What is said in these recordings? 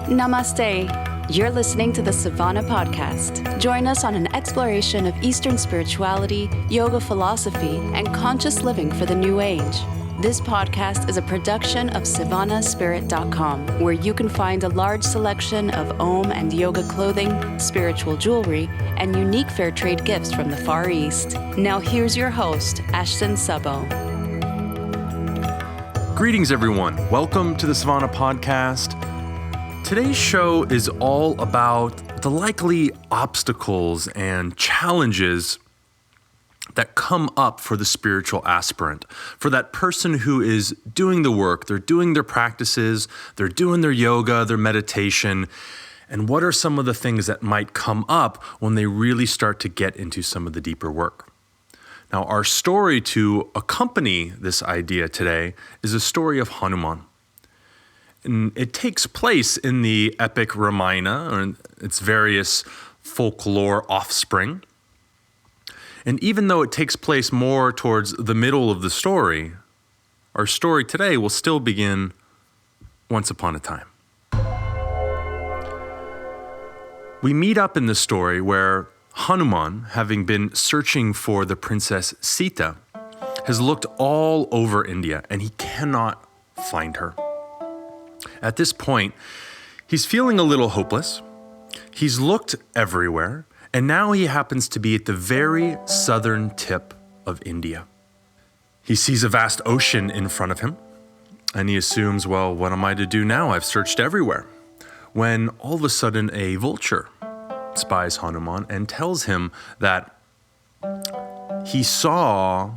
Namaste. You're listening to the Savannah Podcast. Join us on an exploration of Eastern spirituality, yoga philosophy, and conscious living for the new age. This podcast is a production of SavannahSpirit.com, where you can find a large selection of Om and yoga clothing, spiritual jewelry, and unique fair trade gifts from the Far East. Now here's your host, Ashton Szabo. Greetings, everyone. Welcome to the Savannah Podcast. Today's show is all about the likely obstacles and challenges that come up for the spiritual aspirant, for that person who is doing the work, they're doing their practices, they're doing their yoga, their meditation, and what are some of the things that might come up when they really start to get into some of the deeper work. Now, our story to accompany this idea today is a story of Hanuman. And it takes place in the epic Ramayana, or its various folklore offspring. And even though it takes place more towards the middle of the story, our story today will still begin once upon a time. We meet up in the story where Hanuman, having been searching for the princess Sita, has looked all over India and he cannot find her. At this point, he's feeling a little hopeless. He's looked everywhere. And now he happens to be at the very southern tip of India. He sees a vast ocean in front of him, and he assumes, well, what am I to do now? I've searched everywhere. When all of a sudden a vulture spies Hanuman and tells him that he saw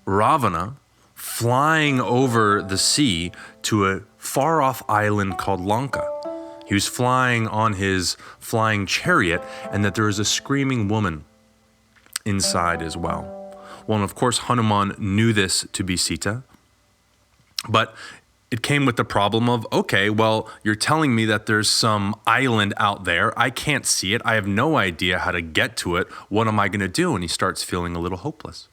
Ravana flying over the sea to a far-off island called Lanka. He was flying on his flying chariot, and that there is a screaming woman inside as well. Well, and of course, Hanuman knew this to be Sita, but it came with the problem of, okay, well, you're telling me that there's some island out there. I can't see it. I have no idea how to get to it. What am I going to do? And he starts feeling a little hopeless.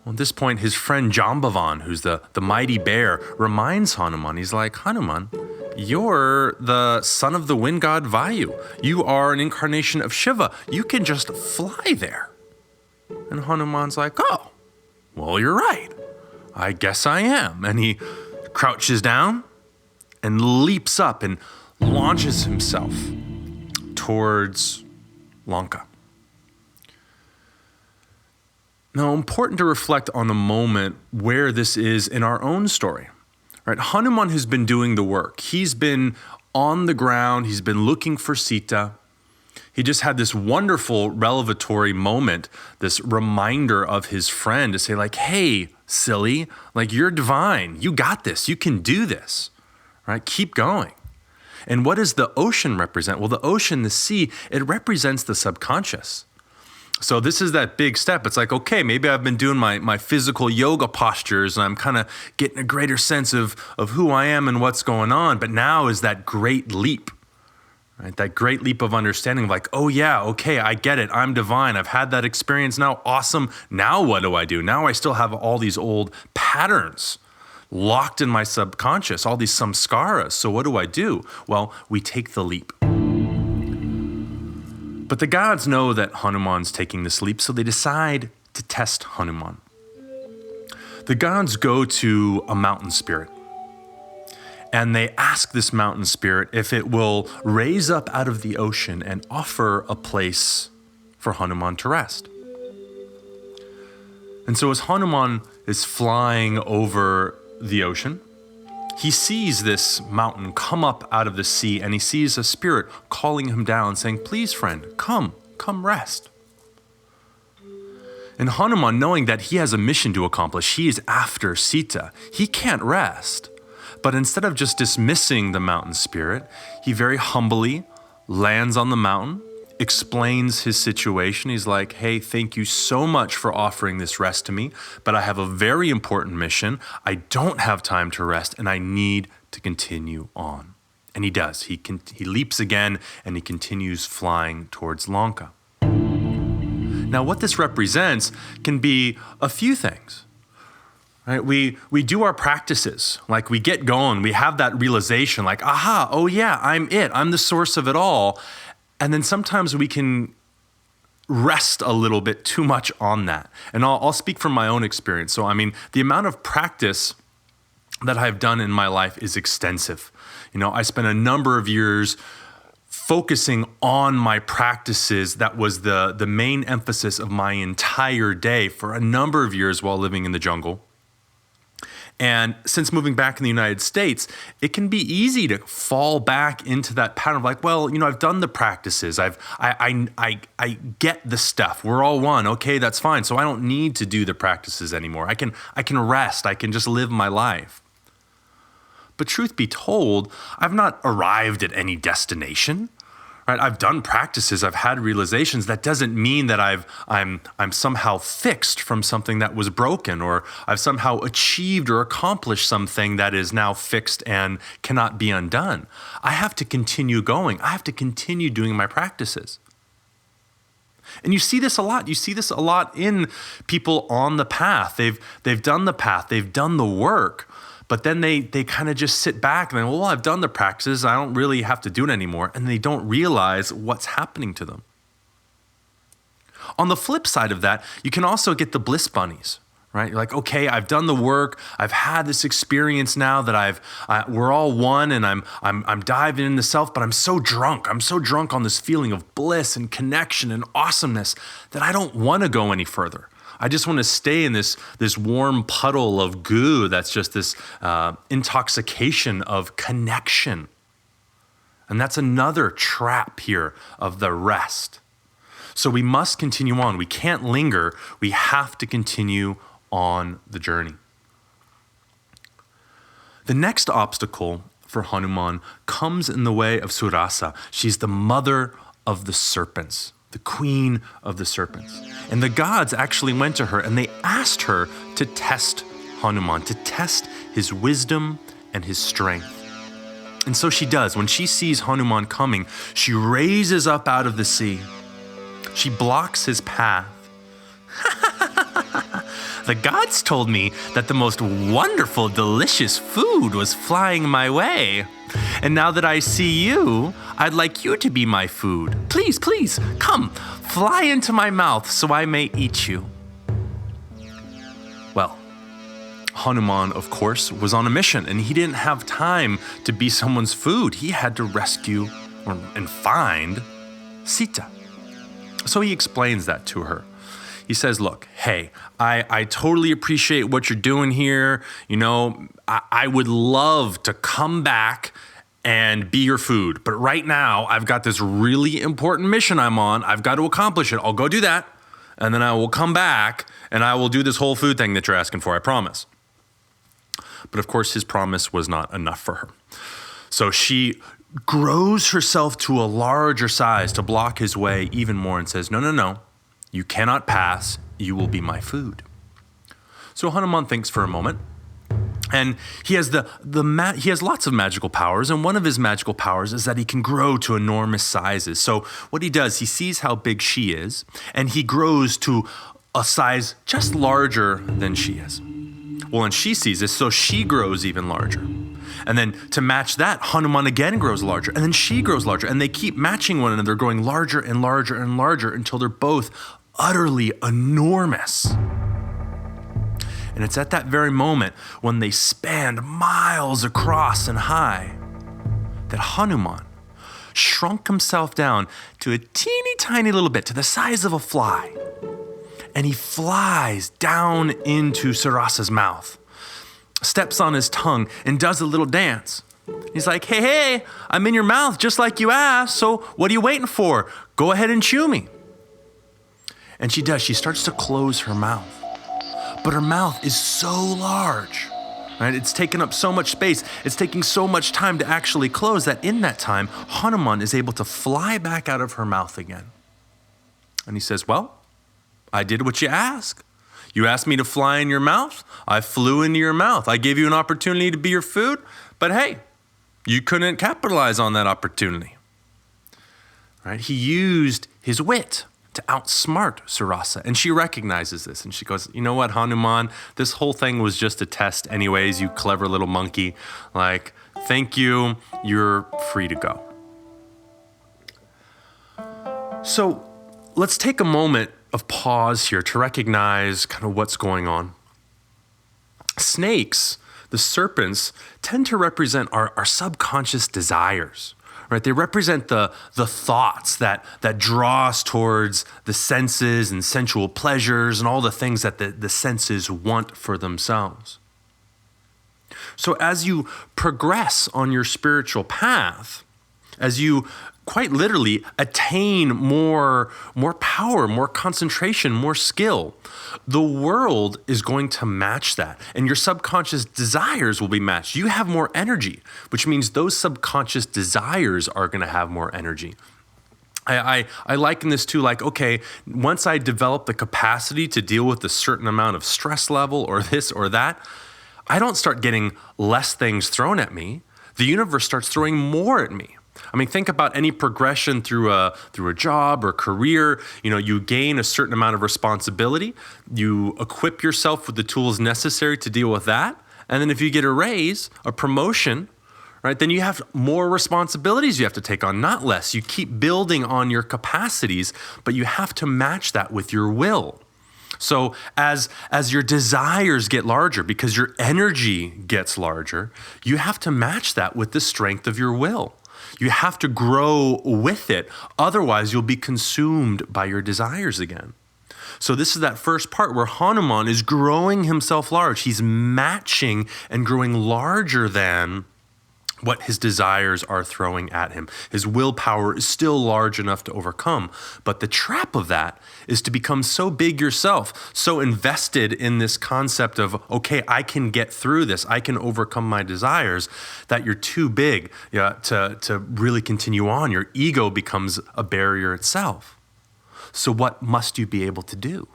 Well, at this point, his friend Jambavan, who's the mighty bear, reminds Hanuman, he's like, Hanuman, you're the son of the wind god Vayu. You are an incarnation of Shiva. You can just fly there. And Hanuman's like, oh, well, you're right. I guess I am. And he crouches down and leaps up and launches himself towards Lanka. Now, important to reflect on the moment where this is in our own story. Right? Hanuman has been doing the work. He's been on the ground. He's been looking for Sita. He just had this wonderful revelatory moment, this reminder of his friend to say like, hey, silly, like you're divine. You got this. You can do this. Right? Keep going. And what does the ocean represent? Well, the ocean, the sea, it represents the subconscious. So this is that big step. It's like, okay, maybe I've been doing my physical yoga postures and I'm kind of getting a greater sense of who I am and what's going on. But now is that great leap, right? That great leap of understanding of like, oh yeah, okay, I get it. I'm divine. I've had that experience now. Awesome. Now what do I do? Now I still have all these old patterns locked in my subconscious, all these samskaras. So what do I do? Well, we take the leap. But the gods know that Hanuman's taking this leap, so they decide to test Hanuman. The gods go to a mountain spirit, and they ask this mountain spirit if it will raise up out of the ocean and offer a place for Hanuman to rest. And so as Hanuman is flying over the ocean, he sees this mountain come up out of the sea, and he sees a spirit calling him down, saying, please, friend, come rest. And Hanuman, knowing that he has a mission to accomplish, he is after Sita. He can't rest. But instead of just dismissing the mountain spirit, he very humbly lands on the mountain, explains his situation. He's like, hey, thank you so much for offering this rest to me, but I have a very important mission. I don't have time to rest, and I need to continue on. And he does. He leaps again, and he continues flying towards Lanka. Now, what this represents can be a few things. Right? We do our practices, like we get going, we have that realization, like, aha, oh yeah, I'm it. I'm the source of it all. And then sometimes we can rest a little bit too much on that. And I'll speak from my own experience. So, I mean, the amount of practice that I've done in my life is extensive. I spent a number of years focusing on my practices. That was the main emphasis of my entire day for a number of years while living in the jungle. And since moving back in the United States, it can be easy to fall back into that pattern of like, well, I've done the practices. I get the stuff. We're all one. Okay, that's fine. So I don't need to do the practices anymore. I can rest. I can just live my life. But truth be told, I've not arrived at any destination. Right? I've done practices, I've had realizations. That doesn't mean that I'm somehow fixed from something that was broken, or I've somehow achieved or accomplished something that is now fixed and cannot be undone. I have to continue going. I have to continue doing my practices. And you see this a lot. You see this a lot in people on the path. They've done the path. They've done the work. But then they kind of just sit back and well, I've done the practices. I don't really have to do it anymore. And they don't realize what's happening to them. On the flip side of that, you can also get the bliss bunnies, right? You're like, okay, I've done the work. I've had this experience now that we're all one, and I'm diving into self, but I'm so drunk. I'm so drunk on this feeling of bliss and connection and awesomeness that I don't want to go any further. I just want to stay in this warm puddle of goo that's just this intoxication of connection. And that's another trap here of the rest. So we must continue on. We can't linger. We have to continue on the journey. The next obstacle for Hanuman comes in the way of Surasa. She's the mother of the serpents, the queen of the serpents. And the gods actually went to her and they asked her to test Hanuman, to test his wisdom and his strength. And so she does. When she sees Hanuman coming, she raises up out of the sea. She blocks his path. The gods told me that the most wonderful, delicious food was flying my way. And now that I see you, I'd like you to be my food. Please, please, come, fly into my mouth so I may eat you. Well, Hanuman, of course, was on a mission, and he didn't have time to be someone's food. He had to rescue and find Sita. So he explains that to her. He says, look, hey, I totally appreciate what you're doing here. I would love to come back and be your food. But right now, I've got this really important mission I'm on. I've got to accomplish it. I'll go do that. And then I will come back and I will do this whole food thing that you're asking for, I promise. But of course, his promise was not enough for her. So she grows herself to a larger size to block his way even more and says, no. You cannot pass. You will be my food. So Hanuman thinks for a moment, and he has he has lots of magical powers, and one of his magical powers is that he can grow to enormous sizes. So what he does, he sees how big she is, and he grows to a size just larger than she is. Well, and she sees this, so she grows even larger. And then to match that, Hanuman again grows larger, and then she grows larger, and they keep matching one another, growing larger and larger and larger until they're both utterly enormous. And it's at that very moment when they spanned miles across and high that Hanuman shrunk himself down to a teeny tiny little bit, to the size of a fly. And he flies down into Surasa's mouth, steps on his tongue, and does a little dance. He's like, hey, I'm in your mouth just like you asked, so what are you waiting for? Go ahead and chew me. And she does. She starts to close her mouth. But her mouth is so large, right? It's taken up so much space. It's taking so much time to actually close that in that time, Hanuman is able to fly back out of her mouth again. And he says, well, I did what you asked. You asked me to fly in your mouth. I flew into your mouth. I gave you an opportunity to be your food. But hey, you couldn't capitalize on that opportunity, right? He used his wit to outsmart Surasa. And she recognizes this and she goes, you know what, Hanuman, this whole thing was just a test anyways, you clever little monkey. Like, thank you, you're free to go. So let's take a moment of pause here to recognize kind of what's going on. Snakes, the serpents, tend to represent our subconscious desires, right? They represent the thoughts that draw us towards the senses and sensual pleasures and all the things that the senses want for themselves. So as you progress on your spiritual path, as you quite literally attain more power, more concentration, more skill, the world is going to match that. And your subconscious desires will be matched. You have more energy, which means those subconscious desires are going to have more energy. I liken this to like, okay, once I develop the capacity to deal with a certain amount of stress level or this or that, I don't start getting less things thrown at me. The universe starts throwing more at me. I mean, think about any progression through a job or career. You know, you gain a certain amount of responsibility. You equip yourself with the tools necessary to deal with that. And then if you get a raise, a promotion, right, then you have more responsibilities you have to take on, not less. You keep building on your capacities, but you have to match that with your will. So as your desires get larger, because your energy gets larger, you have to match that with the strength of your will. You have to grow with it. Otherwise, you'll be consumed by your desires again. So this is that first part where Hanuman is growing himself large. He's matching and growing larger than what his desires are throwing at him. His willpower is still large enough to overcome. But the trap of that is to become so big yourself, so invested in this concept of, okay, I can get through this, I can overcome my desires, that you're too big to really continue on. Your ego becomes a barrier itself. So what must you be able to do?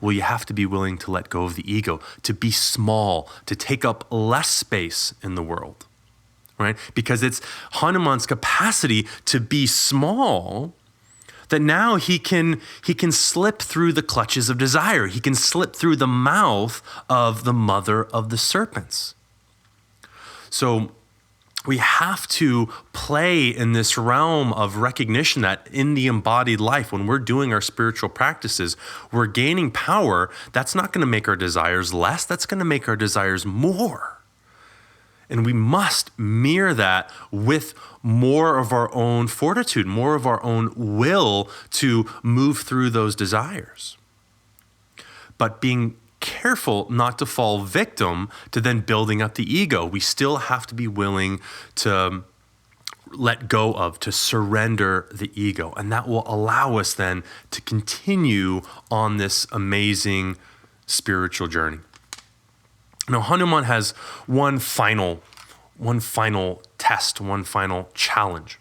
Well, you have to be willing to let go of the ego, to be small, to take up less space in the world. Right? Because it's Hanuman's capacity to be small that now he can slip through the clutches of desire. He can slip through the mouth of the mother of the serpents. So we have to play in this realm of recognition that in the embodied life, when we're doing our spiritual practices, we're gaining power. That's not going to make our desires less. That's going to make our desires more. And we must mirror that with more of our own fortitude, more of our own will to move through those desires. But being careful not to fall victim to then building up the ego. We still have to be willing to let go of, to surrender the ego. And that will allow us then to continue on this amazing spiritual journey. Now, Hanuman has one final test, one final challenge.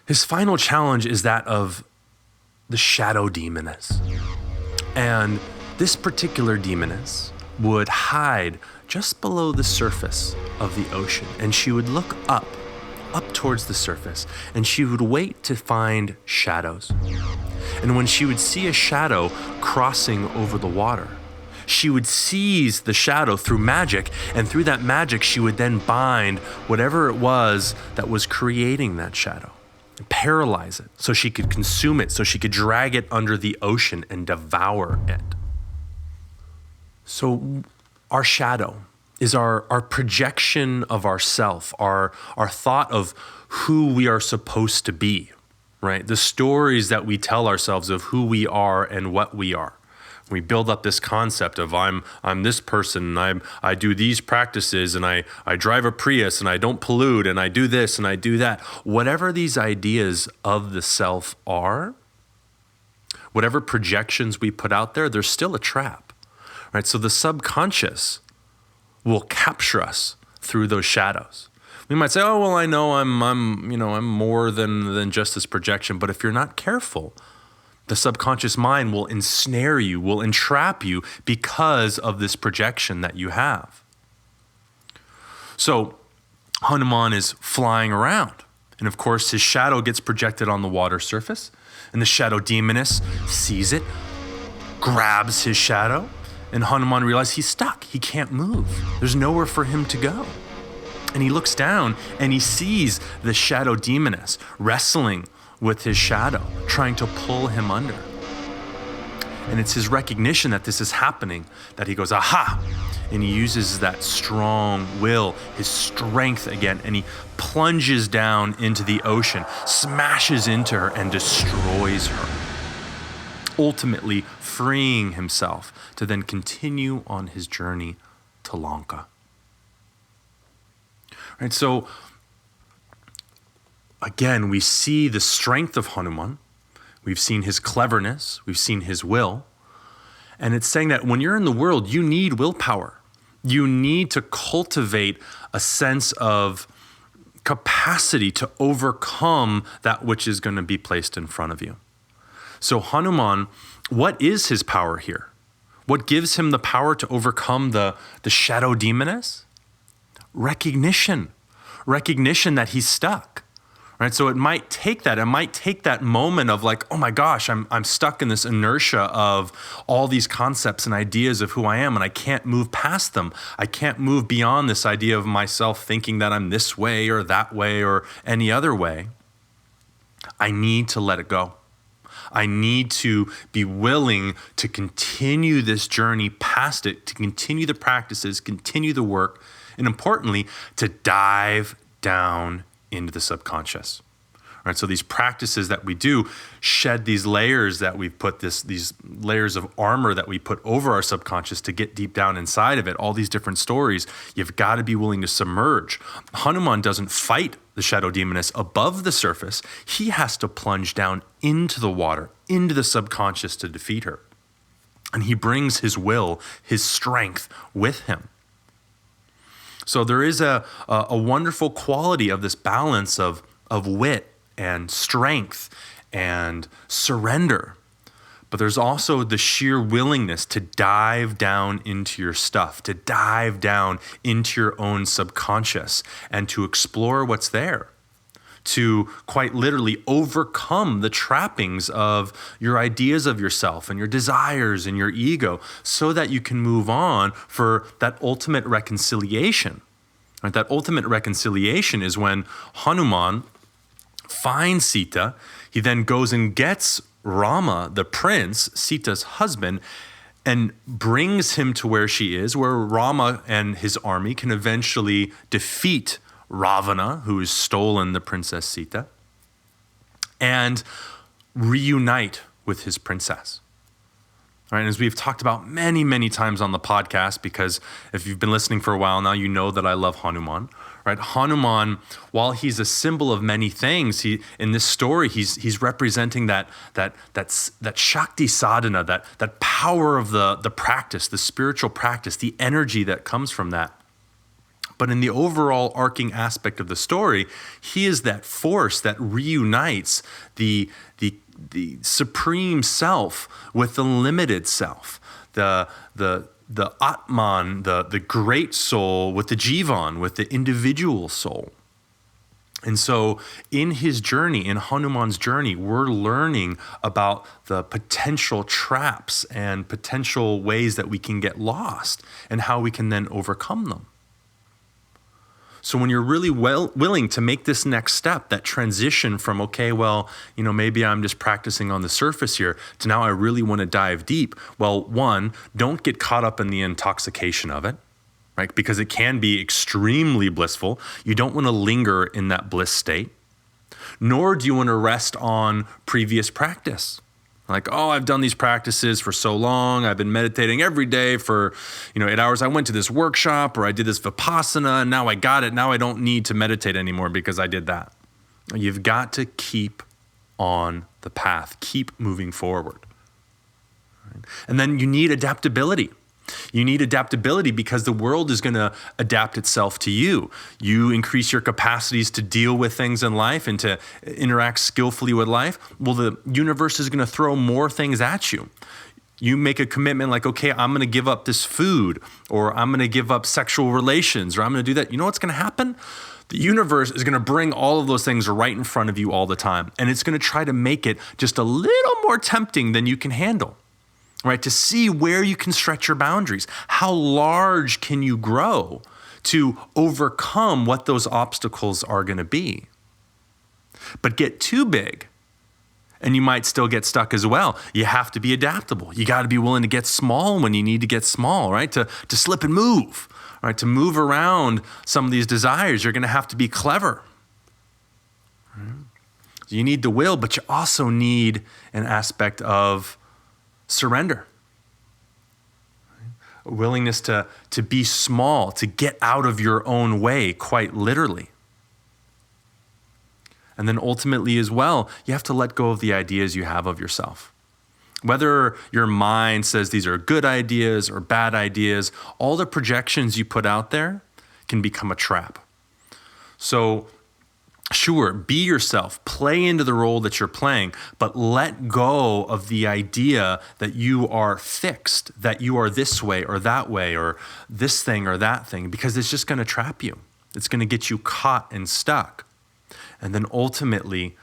His final challenge is that of the shadow demoness. And this particular demoness would hide just below the surface of the ocean. And she would look up towards the surface, and she would wait to find shadows. And when she would see a shadow crossing over the water, she would seize the shadow through magic, and through that magic, she would then bind whatever it was that was creating that shadow, and paralyze it so she could consume it, so she could drag it under the ocean and devour it. So our shadow is our projection of ourself, our thought of who we are supposed to be, right? The stories that we tell ourselves of who we are and what we are. We build up this concept of I'm this person, and I do these practices, and I drive a Prius, and I don't pollute, and I do this, and I do that. Whatever these ideas of the self are, whatever projections we put out there, there's still a trap, right? So the subconscious will capture us through those shadows. We might say, oh, well, I know I'm more than just this projection. But if you're not careful, the subconscious mind will ensnare you, will entrap you because of this projection that you have. So Hanuman is flying around, And of course, his shadow gets projected on the water surface, and the shadow demoness sees it, grabs his shadow, and Hanuman realizes he's stuck. He can't move. There's nowhere for him to go. And he looks down and he sees the shadow demoness wrestling with his shadow, trying to pull him under. And it's his recognition that this is happening that he goes, aha! And he uses that strong will, his strength again, and he plunges down into the ocean, smashes into her, and destroys her, ultimately freeing himself to then continue on his journey to Lanka. Right, so again, we see the strength of Hanuman. We've seen his cleverness. We've seen his will. And it's saying that when you're in the world, you need willpower. You need to cultivate a sense of capacity to overcome that which is going to be placed in front of you. So Hanuman, what is his power here? What gives him the power to overcome the shadow demoness? Recognition that he's stuck. Right? So it might take that moment of like, oh my gosh, I'm stuck in this inertia of all these concepts and ideas of who I am, and I can't move past them. I can't move beyond this idea of myself thinking that I'm this way or that way or any other way. I need to let it go. I need to be willing to continue this journey past it, to continue the practices, continue the work, and importantly, to dive down into the subconscious. All right, so these practices that we do shed these layers that we've put, these layers of armor that we put over our subconscious to get deep down inside of it, all these different stories. You've got to be willing to submerge. Hanuman doesn't fight the shadow demoness above the surface. He has to plunge down into the water, into the subconscious to defeat her. And he brings his will, his strength with him. So there is a wonderful quality of this balance of wit and strength and surrender. But there's also the sheer willingness to dive down into your stuff, to dive down into your own subconscious and to explore what's there, to quite literally overcome the trappings of your ideas of yourself and your desires and your ego so that you can move on for that ultimate reconciliation. Right? That ultimate reconciliation is when Hanuman finds Sita. He then goes and gets Rama, the prince, Sita's husband, and brings him to where she is, where Rama and his army can eventually defeat Ravana, who has stolen the princess Sita, and reunite with his princess. All right, and as we've talked about many, many times on the podcast, because if you've been listening for a while now, you know that I love Hanuman. Right? Hanuman, while he's a symbol of many things, in this story he's representing that Shakti sadhana, that power of the practice, the spiritual practice, the energy that comes from that. But in the overall arcing aspect of the story, he is that force that reunites the supreme self with the limited self, the Atman, the great soul with the Jivan, with the individual soul. And so in his journey, in Hanuman's journey, we're learning about the potential traps and potential ways that we can get lost and how we can then overcome them. So when you're really willing to make this next step, that transition from, okay, well, maybe I'm just practicing on the surface here, to now I really want to dive deep. Well, one, don't get caught up in the intoxication of it, right? Because it can be extremely blissful. You don't want to linger in that bliss state, nor do you want to rest on previous practice. Like, oh, I've done these practices for so long. I've been meditating every day for, 8 hours. I went to this workshop or I did this Vipassana and now I got it. Now I don't need to meditate anymore because I did that. You've got to keep on the path. Keep moving forward. Right? And then you need adaptability. You need adaptability because the world is going to adapt itself to you. You increase your capacities to deal with things in life and to interact skillfully with life. Well, the universe is going to throw more things at you. You make a commitment like, okay, I'm going to give up this food, or I'm going to give up sexual relations, or I'm going to do that. You know what's going to happen? The universe is going to bring all of those things right in front of you all the time. And it's going to try to make it just a little more tempting than you can handle, right? To see where you can stretch your boundaries. How large can you grow to overcome what those obstacles are going to be? But get too big, and you might still get stuck as well. You have to be adaptable. You got to be willing to get small when you need to get small, right? To slip and move, right? To move around some of these desires, you're going to have to be clever. Right? You need the will, but you also need an aspect of surrender. Right? A willingness to be small, to get out of your own way, quite literally. And then ultimately as well, you have to let go of the ideas you have of yourself. Whether your mind says these are good ideas or bad ideas, all the projections you put out there can become a trap. So sure, be yourself, play into the role that you're playing, but let go of the idea that you are fixed, that you are this way or this thing or that thing, because it's just going to trap you. It's going to get you caught and stuck. And then ultimately,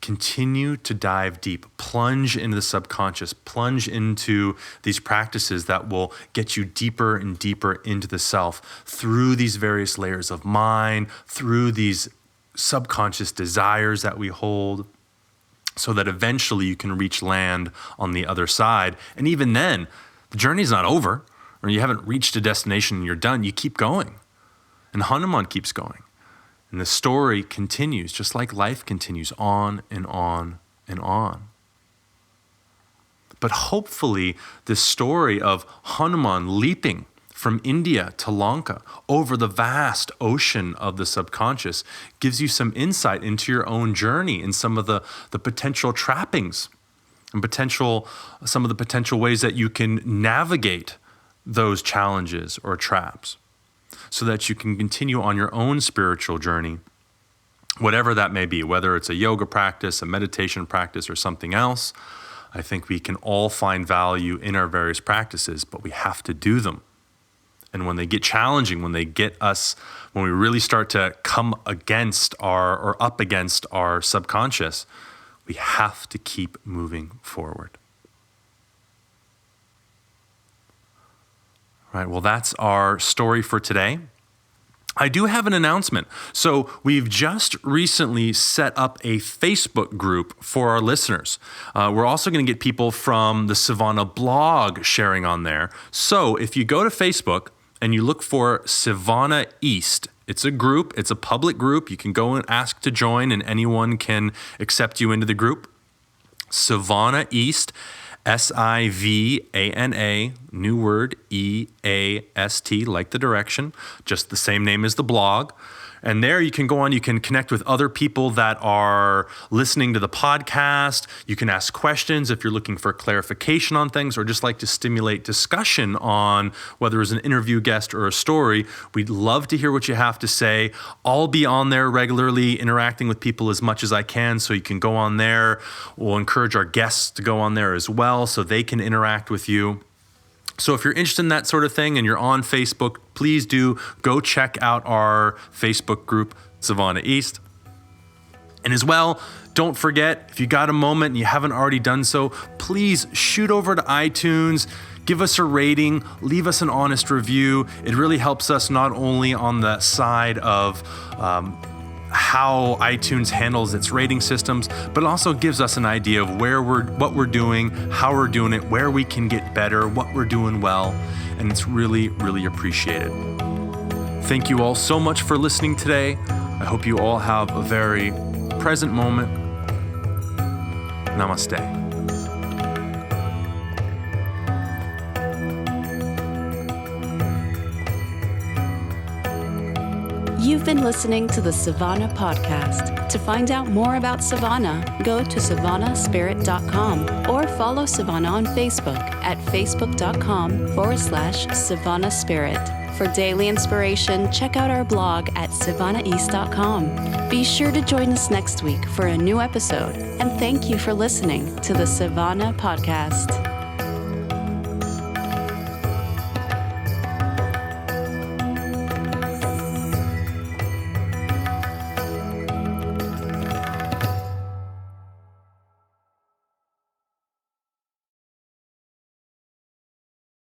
continue to dive deep, plunge into the subconscious, plunge into these practices that will get you deeper and deeper into the self through these various layers of mind, through these subconscious desires that we hold, so that eventually you can reach land on the other side. And even then, the journey's not over, or you haven't reached a destination and you're done. You keep going. And Hanuman keeps going. And the story continues, just like life continues, on and on and on. But hopefully, this story of Hanuman leaping from India to Lanka over the vast ocean of the subconscious gives you some insight into your own journey and some of the potential trappings and some of the potential ways that you can navigate those challenges or traps, so that you can continue on your own spiritual journey, whatever that may be, whether it's a yoga practice, a meditation practice, or something else. I think we can all find value in our various practices, but we have to do them. And when they get challenging, when we really start to come against up against our subconscious, we have to keep moving forward. Right, well, that's our story for today. I do have an announcement. So we've just recently set up a Facebook group for our listeners. We're also going to get people from the Savannah blog sharing on there. So if you go to Facebook and you look for Savannah East, it's a group, it's a public group. You can go and ask to join and anyone can accept you into the group. Savannah East, SIVANA, new word, EAST, like the direction, just the same name as the blog. And there you can go on, you can connect with other people that are listening to the podcast. You can ask questions if you're looking for clarification on things or just like to stimulate discussion on whether it's an interview guest or a story. We'd love to hear what you have to say. I'll be on there regularly interacting with people as much as I can, so you can go on there. We'll encourage our guests to go on there as well so they can interact with you. So if you're interested in that sort of thing and you're on Facebook, please do go check out our Facebook group, Savannah East. And as well, don't forget, if you got a moment and you haven't already done so, please shoot over to iTunes, give us a rating, leave us an honest review. It really helps us not only on the side of how iTunes handles its rating systems, but also gives us an idea of what we're doing, how we're doing it, where we can get better, what we're doing well, and it's really, really appreciated. Thank you all so much for listening today. I hope you all have a very present moment. Namaste. You've been listening to the Savannah Podcast. To find out more about Savannah, go to savannahspirit.com or follow Savannah on Facebook at facebook.com/Savannah Spirit. For daily inspiration, check out our blog at savannaheast.com. Be sure to join us next week for a new episode, and thank you for listening to the Savannah Podcast.